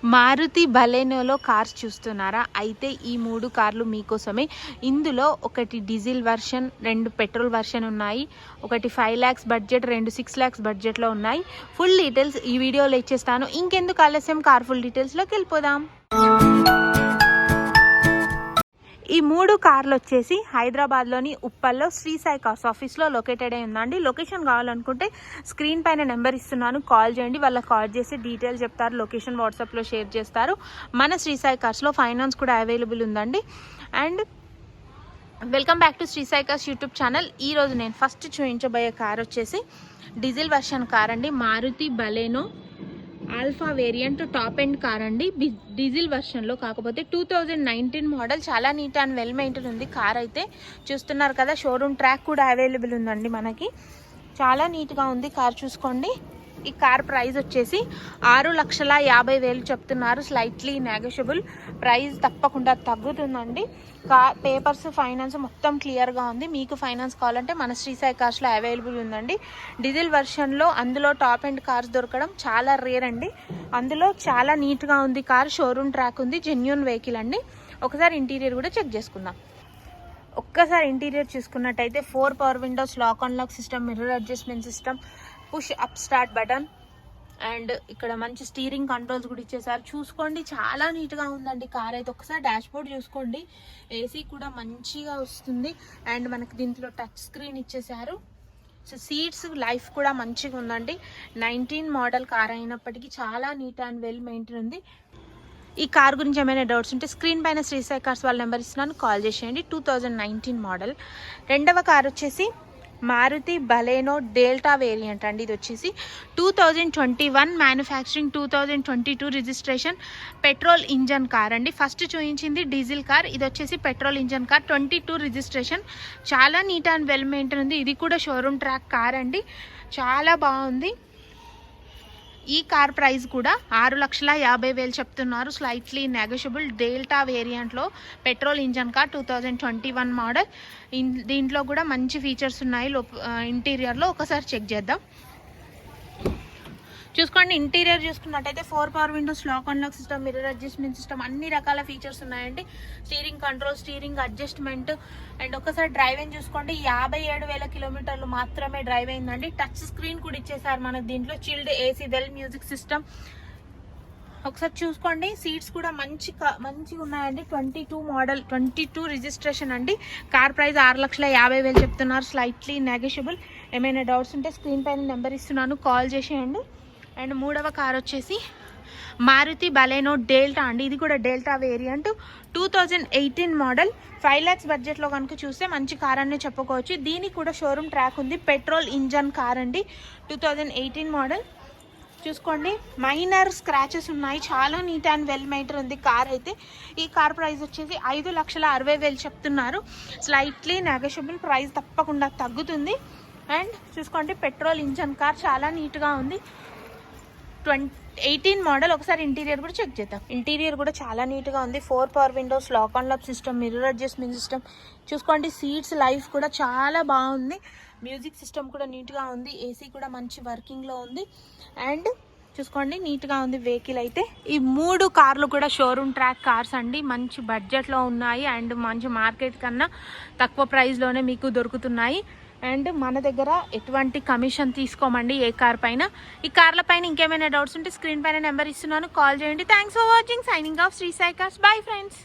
Maruti బలెనోలో cars చూస్తున్నారా? అయితే ఈ 3 కార్లు మీకోసమే. ఇందులో ఒకటి డీజిల్ వర్షన్, 2 పెట్రోల్ వర్షన్ ఉన్నాయి. ఒకటి 5 lakhs బడ్జెట్, 2 6 lakhs బడ్జెట్లో ఉన్నాయి. ఫుల్ డీటెయిల్స్ ఈ వీడియోలో ఇచ్చేస్తాను. ఇంకెందుకు ఆలస్యం, కార్ ఫుల్ డీటెయిల్స్లోకి వెళ్ళిపోదాం. ఈ 3 కార్లు వచ్చేసి హైదరాబాద్లోని ఉప్పల్లో శ్రీ సాయి కార్స్ ఆఫీస్లో లొకేటెడ్ అయి ఉందండి. లొకేషన్ కావాలనుకుంటే స్క్రీన్ పైన నెంబర్ ఇస్తున్నాను, కాల్ చేయండి. వాళ్ళకి కాల్ చేసి డీటెయిల్స్ చెప్తారు, లొకేషన్ వాట్సాప్లో షేర్ చేస్తారు. మన శ్రీ సాయి కార్స్లో ఫైనాన్స్ కూడా అవైలబుల్ ఉందండి. And welcome back to Shri Sai Cars YouTube channel. ఈరోజు నేను ఫస్ట్ చూపించబోయే కార్ వచ్చేసి డీజిల్ వర్షన్ కార్ అండి. Maruti Baleno Alpha variant top end car అండి, డీజిల్ వర్షన్లో. కాకపోతే 2019 మోడల్. చాలా నీట్ అండ్ వెల్ మెయింటైన్ ఉంది కార్ అయితే. చూస్తున్నారు కదా, షోరూమ్ ట్రాక్ కూడా అవైలబుల్ ఉందండి మనకి. చాలా నీట్గా ఉంది కార్, చూసుకోండి. ఈ కార్ ప్రైస్ వచ్చేసి 6,50,000 చెప్తున్నారు. స్లైట్లీ నెగోషియబుల్, ప్రైస్ తప్పకుండా తగ్గుతుందండి. కార్ పేపర్స్, ఫైనాన్స్ మొత్తం క్లియర్గా ఉంది. మీకు ఫైనాన్స్ కావాలంటే మన శ్రీ సాయి కార్స్లో అవైలబుల్ ఉందండి. డీజిల్ వర్షన్లో అందులో టాప్ ఎండ్ కార్స్ దొరకడం చాలా రేర్ అండి. అందులో చాలా నీట్గా ఉంది కార్, షోరూమ్ ట్రాక్ ఉంది, జెన్యూన్ వెహికల్ అండి. ఒకసారి ఇంటీరియర్ కూడా చెక్ చేసుకుందాం. ఒక్కసారి ఇంటీరియర్ చూసుకున్నట్టయితే 4 power windows, lock and lock system, mirror adjustment system, push up start button, and ఇక్కడ మంచి స్టీరింగ్ కంట్రోల్స్ కూడా ఇచ్చేసారు. చూసుకోండి, చాలా నీట్గా ఉందండి కార్ అయితే. ఒకసారి డాష్ బోర్డ్ చూసుకోండి, ఏసీ కూడా మంచిగా వస్తుంది. అండ్ మనకి దీంట్లో టచ్ స్క్రీన్ ఇచ్చేసారు. సో సీట్స్ లైఫ్ కూడా మంచిగా ఉందండి. 19 మోడల్ కార్ అయినప్పటికీ చాలా నీట్ అండ్ వెల్ మెయింటైన్ ఉంది. ఈ కార్ గురించి ఏమైనా డౌట్స్ ఉంటే స్క్రీన్ పైన శ్రీ సాయి కార్స్ వాళ్ళ నెంబర్ ఇస్తున్నాను, కాల్ చేసేయండి. 2019 మోడల్. రెండవ కార్ వచ్చేసి మారుతి బలెనో డెల్టా వేరియంట్ అండి. ఇది వచ్చేసి 2021 manufacturing, 2022 registration, petrol engine car అండి. ఫస్ట్ చూపించింది డీజిల్ కార్, ఇది వచ్చేసి పెట్రోల్ ఇంజన్ కార్, 22 రిజిస్ట్రేషన్. చాలా నీట్ అండ్ వెల్ మెయింటైన్ ఉంది. ఇది కూడా షోరూమ్ ట్రాక్ కార్ అండి, చాలా బాగుంది. ఈ కార్ ప్రైస్ కూడా 6,50,000 చెప్తున్నారు. స్లైట్లీ నెగోషియబుల్, డెల్టా వేరియంట్లో పెట్రోల్ ఇంజన్ కార్, 2021 మోడల్. దీంట్లో కూడా మంచి ఫీచర్స్ ఉన్నాయి ఇంటీరియర్లో. ఒకసారి చెక్ చేద్దాం. చూసుకోండి, ఇంటీరియర్ చూసుకున్నట్టయితే 4 power windows, lock and lock system, mirror adjustment system, అన్ని రకాల ఫీచర్స్ ఉన్నాయండి. Steering control, steering adjustment. And ఒకసారి డ్రైవింగ్ చూసుకోండి, 57,000 కిలోమీటర్లు మాత్రమే డ్రైవ్ అయిందండి. టచ్ స్క్రీన్ కూడా ఇచ్చేసారు మనకు దీంట్లో. Chilled AC, well music system. ఒకసారి చూసుకోండి, సీట్స్ కూడా మంచిగా ఉన్నాయండి. 22 మోడల్, 22 రిజిస్ట్రేషన్ అండి. కార్ ప్రైస్ 6,50,000 చెప్తున్నారు. Slightly negotiable. ఏమైనా డౌట్స్ ఉంటే స్క్రీన్ పైన నెంబర్ ఇస్తున్నాను, కాల్ చేసేయండి. అండ్ మూడవ కార్ వచ్చేసి మారుతి బలెనో డెల్టా అండి. ఇది కూడా డెల్టా వేరియంట్, 2018 మోడల్. 5 lakhs బడ్జెట్లో కనుక చూస్తే మంచి కార్ అనే చెప్పుకోవచ్చు. దీనికి కూడా షోరూమ్ ట్రాక్ ఉంది, పెట్రోల్ ఇంజన్ కార్ అండి, 2018 మోడల్. చూసుకోండి, మైనర్ స్క్రాచెస్ ఉన్నాయి. చాలా నీట్ అండ్ వెల్ మెయింటైన్ ఉంది కార్ అయితే. ఈ కార్ ప్రైస్ వచ్చేసి 5,60,000 చెప్తున్నారు. స్లైట్లీ నెగోషియబుల్, ప్రైస్ తప్పకుండా తగ్గుతుంది. అండ్ చూసుకోండి, పెట్రోల్ ఇంజన్ కార్, చాలా నీట్గా ఉంది. 2018 మోడల్. ఒకసారి ఇంటీరియర్ కూడా చెక్ చేద్దాం. ఇంటీరియర్ కూడా చాలా నీట్గా ఉంది. 4 power windows, lock and lock system, mirror adjustment system. చూసుకోండి, సీట్స్ లైఫ్ కూడా చాలా బాగుంది. మ్యూజిక్ సిస్టమ్ కూడా నీట్గా ఉంది. ఏసీ కూడా మంచి వర్కింగ్లో ఉంది. అండ్ చూసుకోండి, నీట్గా ఉంది వెహికల్ అయితే. ఈ 3 కార్లు కూడా షోరూమ్ ట్రాక్ కార్స్ అండి, మంచి బడ్జెట్లో ఉన్నాయి. అండ్ మంచి మార్కెట్ కన్నా తక్కువ ప్రైస్లోనే మీకు దొరుకుతున్నాయి. అండ్ మన దగ్గర ఎటువంటి కమిషన్ తీసుకోమండి ఏ కార్ పైన. ఈ కార్ల పైన ఇంకేమైనా డౌట్స్ ఉంటే స్క్రీన్ పైన నెంబర్ ఇస్తున్నాను, కాల్ చేయండి. Thanks for watching. Signing off Shri Sai Cars. Bye friends.